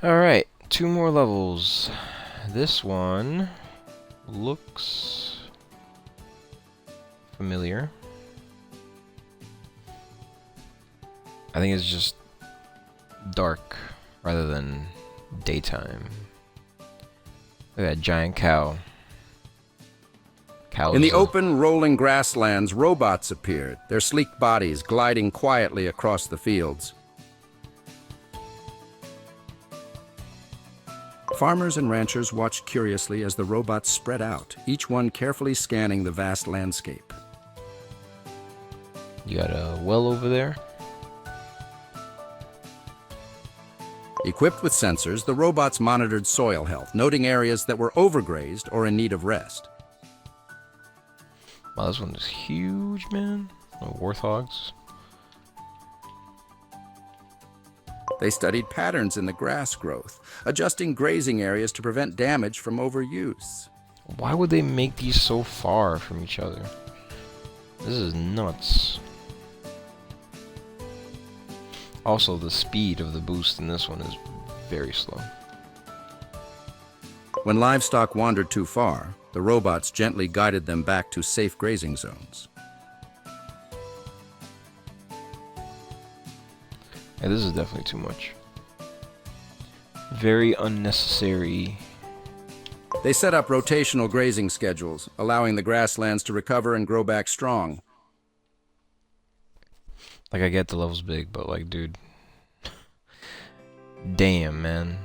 Alright, 2 more levels. This one looks familiar. I think it's just dark rather than daytime. Look at that giant cow. In the open, rolling grasslands, robots appeared, their sleek bodies gliding quietly across the fields. Farmers and ranchers watched curiously as the robots spread out, each one carefully scanning the vast landscape. You got a well over there. Equipped with sensors, the robots monitored soil health, noting areas that were overgrazed or in need of rest. Wow, this one is huge, man. Oh, warthogs. They studied patterns in the grass growth, adjusting grazing areas to prevent damage from overuse. Why would they make these so far from each other? This is nuts. Also, the speed of the boost in this one is very slow. When livestock wandered too far, the robots gently guided them back to safe grazing zones. Yeah, this is definitely too much. Very unnecessary. They set up rotational grazing schedules, allowing the grasslands to recover and grow back strong. Like, I get the level's big, but like, dude. Damn, man.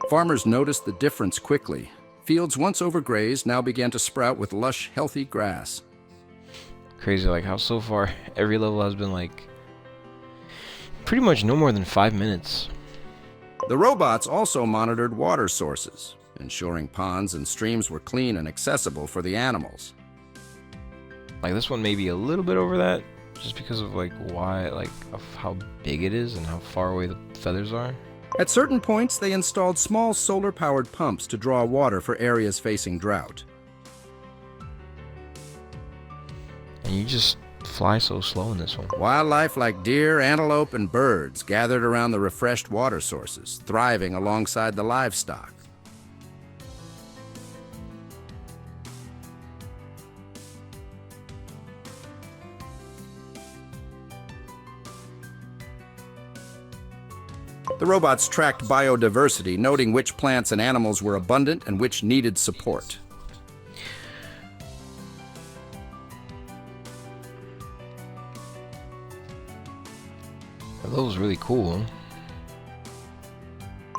Farmers noticed the difference quickly. Fields once overgrazed now began to sprout with lush, healthy grass. Crazy, like how so far every level has been like pretty much no more than 5 minutes. The robots also monitored water sources, ensuring ponds and streams were clean and accessible for the animals. Like this one may be a little bit over that, just because of like why, like of how big it is and how far away the feathers are. At certain points, they installed small solar-powered pumps to draw water for areas facing drought. And you just fly so slow in this one. Wildlife like deer, antelope, and birds gathered around the refreshed water sources, thriving alongside the livestock. The robots tracked biodiversity, noting which plants and animals were abundant and which needed support. That was really cool.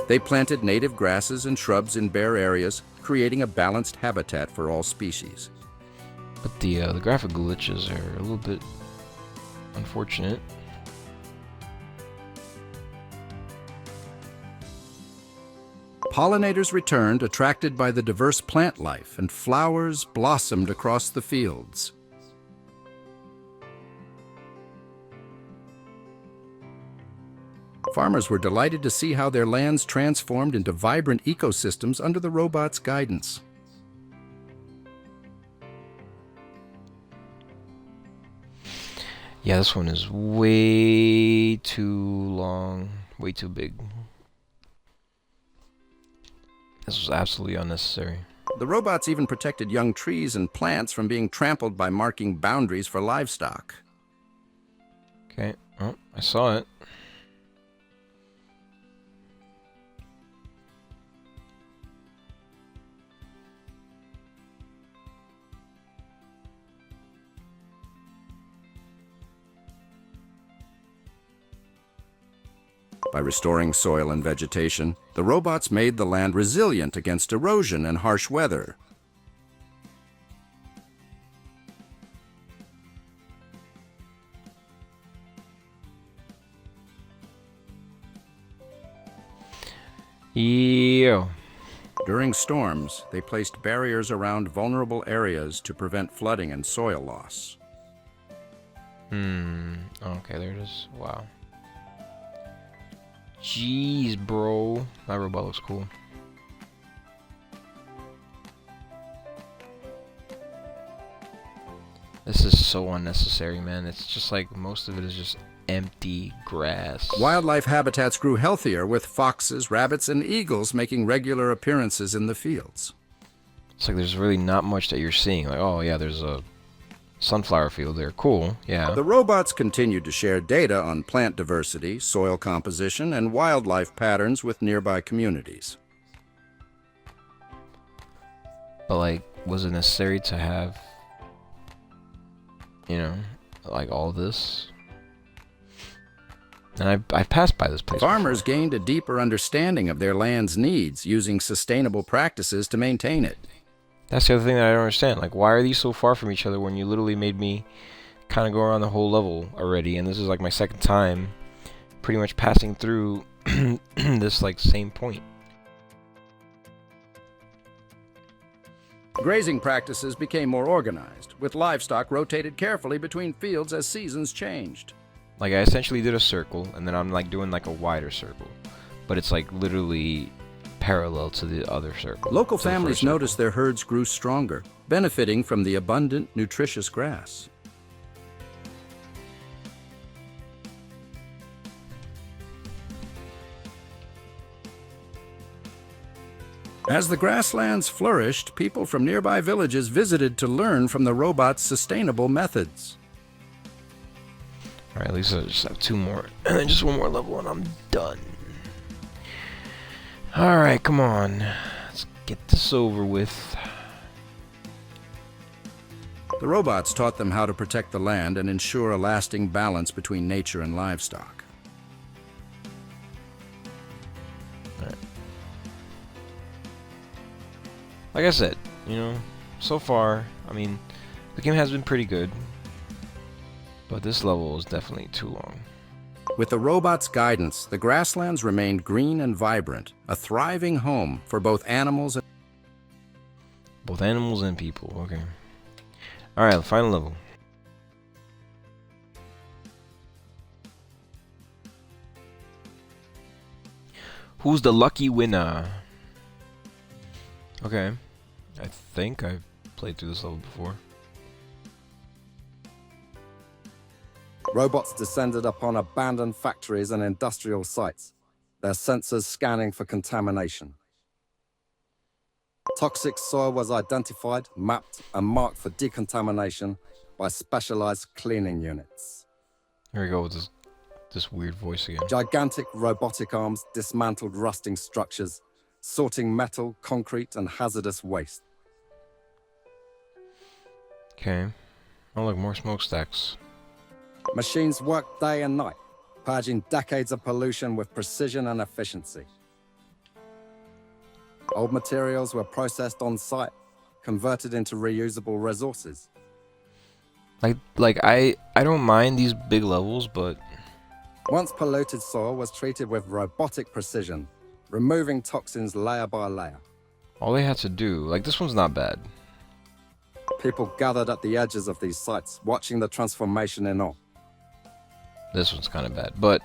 They planted native grasses and shrubs in bare areas, creating a balanced habitat for all species. But the graphic glitches are a little bit unfortunate. Pollinators returned, attracted by the diverse plant life, and flowers blossomed across the fields. Farmers were delighted to see how their lands transformed into vibrant ecosystems under the robots' guidance. Yeah, this one is way too long, way too big. This was absolutely unnecessary. The robots even protected young trees and plants from being trampled by marking boundaries for livestock. Okay, oh, I saw it. By restoring soil and vegetation, the robots made the land resilient against erosion and harsh weather. Yo. During storms, they placed barriers around vulnerable areas to prevent flooding and soil loss. Okay, there it is. Wow. Jeez, bro. That robot looks cool. This is so unnecessary, man. It's just like most of it is just empty grass. Wildlife habitats grew healthier, with foxes, rabbits, and eagles making regular appearances in the fields. It's like there's really not much that you're seeing. Like, oh yeah, there's a sunflower field there. Cool, yeah. The robots continued to share data on plant diversity, soil composition, and wildlife patterns with nearby communities. But like, was it necessary to have, you know, like all this? And I passed by this place Farmers before. gained a deeper understanding of their land's needs, using sustainable practices to maintain it. That's the other thing that I don't understand. Like, why are these so far from each other when you literally made me kind of go around the whole level already? And this is like my second time pretty much passing through this like same point. Grazing practices became more organized, with livestock rotated carefully between fields as seasons changed. Like, I essentially did a circle, and then I'm like doing like a wider circle. But it's like literally parallel to the other circle. Local families noticed their herds grew stronger, benefiting from the abundant, nutritious grass. As the grasslands flourished, people from nearby villages visited to learn from the robots' sustainable methods. Alright, at least I just have two more. And then just one more level and I'm done. Alright, come on. Let's get this over with. The robots taught them how to protect the land and ensure a lasting balance between nature and livestock. Alright. Like I said, you know, so far, I mean, the game has been pretty good. But this level is definitely too long. With the robots' guidance, the grasslands remained green and vibrant, a thriving home for both animals and people. Okay. Alright, final level. Who's the lucky winner? Okay. I think I've played through this level before. Robots descended upon abandoned factories and industrial sites, their sensors scanning for contamination. Toxic soil was identified, mapped, and marked for decontamination by specialized cleaning units. Here we go with this weird voice again. Gigantic robotic arms dismantled rusting structures, sorting metal, concrete, and hazardous waste. Okay. Oh, look, more smokestacks. Machines worked day and night, purging decades of pollution with precision and efficiency. Old materials were processed on site, converted into reusable resources. Like I don't mind these big levels, but Once polluted soil was treated with robotic precision, removing toxins layer by layer. all they had to do, like this one's not bad. People gathered at the edges of these sites, watching the transformation in awe. This one's kind of bad, but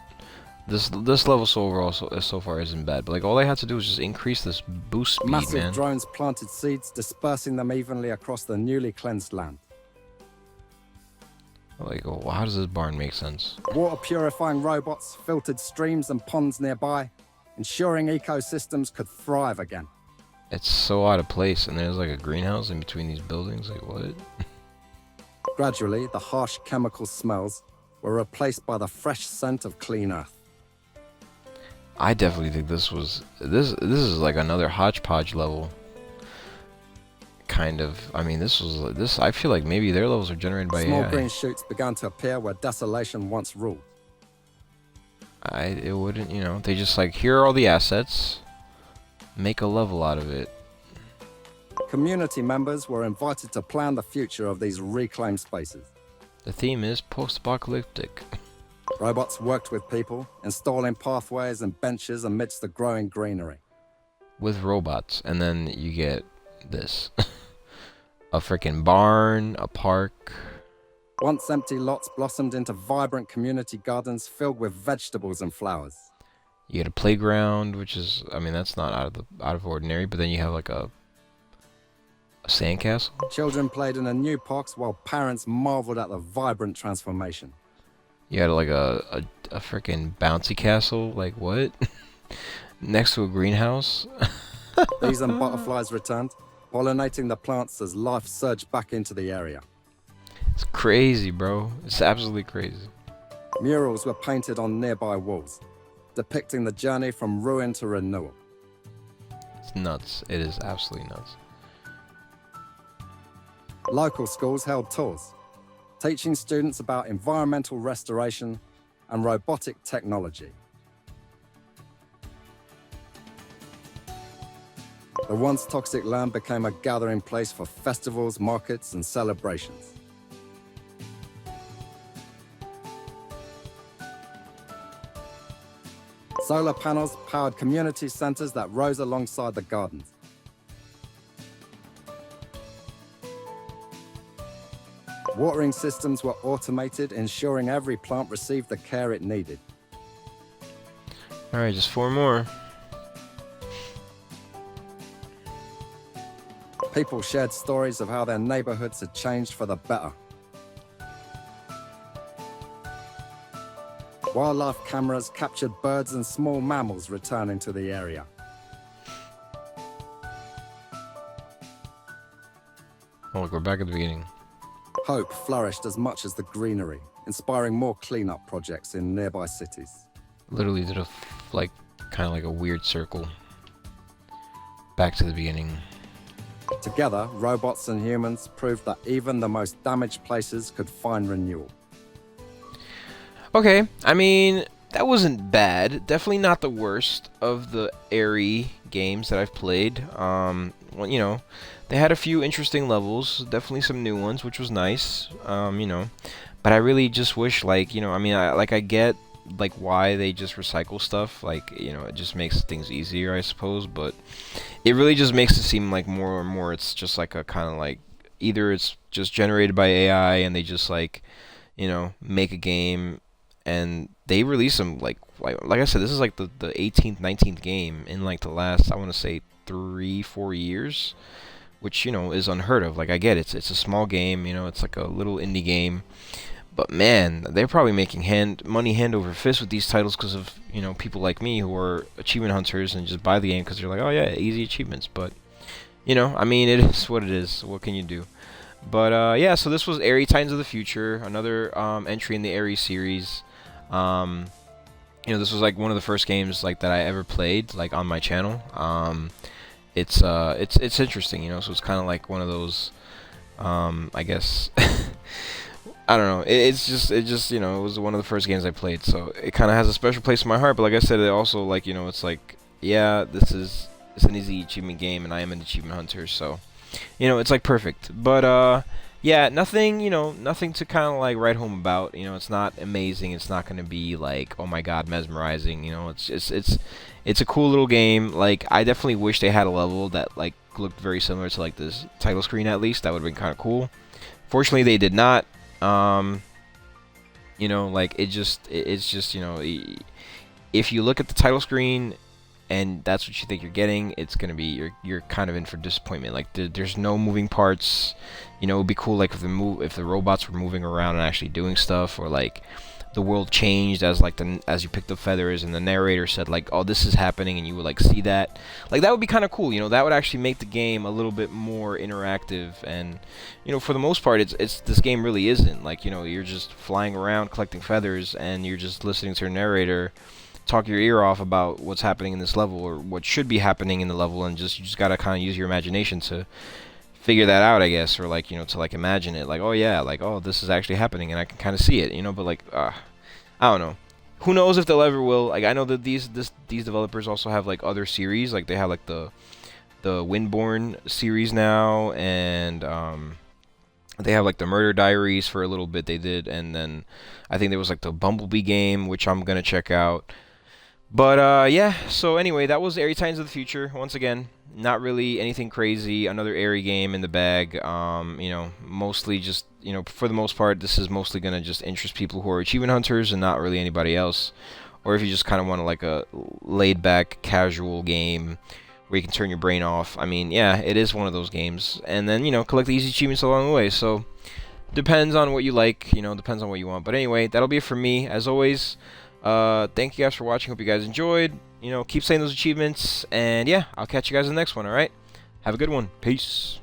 this level so overall so far isn't bad. But like all they had to do was just increase this boost speed, Massive man. drones planted seeds, dispersing them evenly across the newly cleansed land. Like, oh, how does this barn make sense? Water purifying robots filtered streams and ponds nearby, ensuring ecosystems could thrive again. It's so out of place, and there's like a greenhouse in between these buildings. Like what? Gradually, the harsh chemical smells were replaced by the fresh scent of clean earth. I definitely think this is like another hodgepodge level. Kind of. I mean, this. I feel like maybe their levels are generated by Small AI. green shoots began to appear where desolation once ruled. It wouldn't, you know. They just like, here are all the assets. Make a level out of it. Community members were invited to plan the future of these reclaimed spaces. The theme is post-apocalyptic. Robots worked with people, installing pathways and benches amidst the growing greenery. With robots, and then you get this. A freaking barn, a park. Once empty lots blossomed into vibrant community gardens filled with vegetables and flowers. You get a playground, which is, I mean, that's not out of ordinary, but then you have like a sandcastle. Children played in the new parks while parents marveled at the vibrant transformation. You had like a freaking bouncy castle, like what? Next to a greenhouse? Bees and butterflies returned, pollinating the plants as life surged back into the area. It's crazy, bro. It's absolutely crazy. Murals were painted on nearby walls, depicting the journey from ruin to renewal. It's nuts. It is absolutely nuts. Local schools held tours, teaching students about environmental restoration and robotic technology. The once toxic land became a gathering place for festivals, markets, and celebrations. Solar panels powered community centers that rose alongside the gardens. Watering systems were automated, ensuring every plant received the care it needed. Alright, just 4 more. People shared stories of how their neighborhoods had changed for the better. Wildlife cameras captured birds and small mammals returning to the area. Oh, look, we're back at the beginning. Hope flourished as much as the greenery, inspiring more cleanup projects in nearby cities. Literally did a, like, kind of like a weird circle. Back to the beginning. Together, robots and humans proved that even the most damaged places could find renewal. Okay, I mean, that wasn't bad. Definitely not the worst of the AERY games that I've played. Well, you know, they had a few interesting levels, definitely some new ones, which was nice. You know, but I really just wish, like, you know, I mean, I get like why they just recycle stuff, like, you know, it just makes things easier, I suppose, but it really just makes it seem like more and more it's just like a kind of like either it's just generated by AI and they just like, you know, make a game and they release them like I said, this is like the 18th 19th game in like the last, I want to say 3-4 years, which, you know, is unheard of. Like, I get it's a small game, you know, it's like a little indie game, but man, they're probably making money hand over fist with these titles because of, you know, people like me who are achievement hunters and just buy the game because they're like, oh yeah, easy achievements. But, you know, I mean, it is what it is. What can you do? But yeah, so this was AERY Titans of the Future, another entry in the AERY series. You know, this was like one of the first games like that I ever played like on my channel. It's interesting, you know. So it's kind of like one of those, I guess. I don't know. It's just you know, it was one of the first games I played, so it kind of has a special place in my heart. But like I said, it also, like, you know, it's like, yeah, it's an easy achievement game, and I am an achievement hunter, so, you know, it's like perfect. But yeah, nothing, you know, nothing to kind of like write home about. You know, it's not amazing. It's not gonna be like, oh my god, mesmerizing. You know, it's a cool little game. Like, I definitely wish they had a level that like looked very similar to like this title screen. At least that would have been kind of cool. Fortunately, they did not. You know, like, it's just, you know, if you look at the title screen and that's what you think you're getting, it's gonna be, you're kind of in for disappointment. Like, there's no moving parts. You know, it would be cool like if the robots were moving around and actually doing stuff, or like the world changed as like as you picked up feathers and the narrator said like, oh, this is happening, and you would like see that. Like, that would be kind of cool. You know, that would actually make the game a little bit more interactive. And, you know, for the most part, this game really isn't. Like, you know, you're just flying around collecting feathers and you're just listening to your narrator talk your ear off about what's happening in this level or what should be happening in the level, and you just gotta kind of use your imagination to figure that out, I guess, or like, you know, to like imagine it, like, oh yeah, like, oh, this is actually happening and I can kind of see it, you know. But like, I don't know, who knows if they'll ever will. Like, I know that these developers also have like other series, like they have like the Windborne series now, and they have like the Murder Diaries for a little bit they did, and then I think there was like the Bumblebee game, which I'm gonna check out. But yeah, so anyway, that was AERY Titans of the Future. Once again, not really anything crazy. Another AERY game in the bag. You know, mostly just, you know, for the most part, this is mostly gonna just interest people who are achievement hunters and not really anybody else. Or if you just kind of want like a laid-back, casual game where you can turn your brain off. I mean, yeah, it is one of those games. And then, you know, collect the easy achievements along the way. So Depends on what you like, you know, depends on what you want. But anyway, that'll be it for me. As always, thank you guys for watching. Hope you guys enjoyed. You know, keep saying those achievements. And yeah, I'll catch you guys in the next one, alright? Have a good one. Peace.